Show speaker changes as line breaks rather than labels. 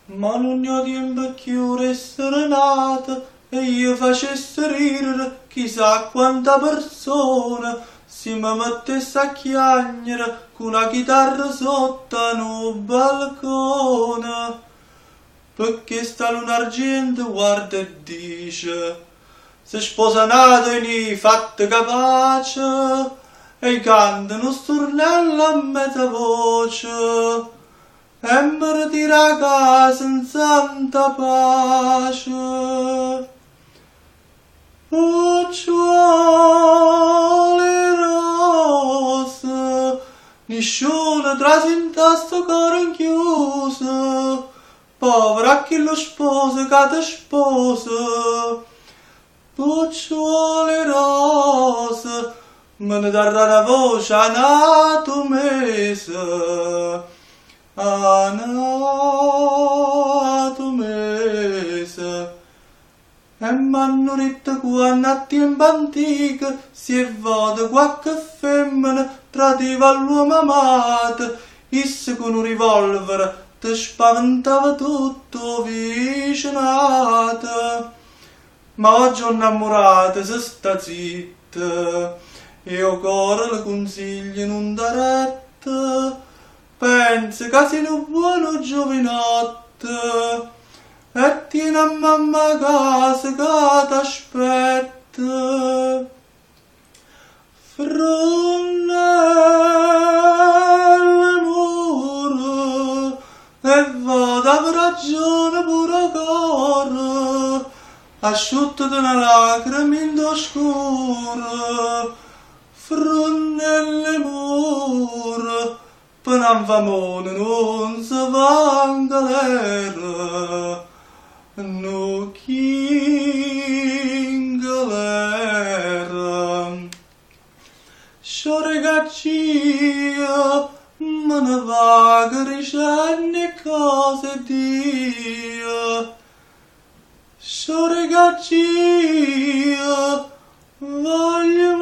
Ma non ne ho tempo più essere nata e io facesse ridere chissà quanta persona si mi mettesse a chiagnere con una chitarra sotto un balcone. Perché sta luna argento guarda e dice se sposa nato in fatte capace e cantano stornello a mezza voce e mi ritira a casa in santa pace. Ucciuoli rose, nessuno trasinta sto coro inchiuso, povera chi lo sposa che ti sposa. Ucciuoli rose, me ne darà la voce a nato mese, a nato mese. E m'hanno detto che a tempo antico si è vada qualche femmina tradiva l'uomo amato, isse con un revolver ti spaventava tutto vicinato. Ma oggi ho innamorato se sta zitta, io coro le consiglio non da retta, pensa che sei un buono giovinotto, e tieni a mamma a casa che t'aspetta. Fronnelle muro, e vado a ragione pure coro, asciuttati una lacrima in oscuro. Fronnelle muro, per un famone non si va in galera. No chi in galera. Sciò ragazzia, me ne va che ricenni cose Dio. Sciò ragazzia, voglio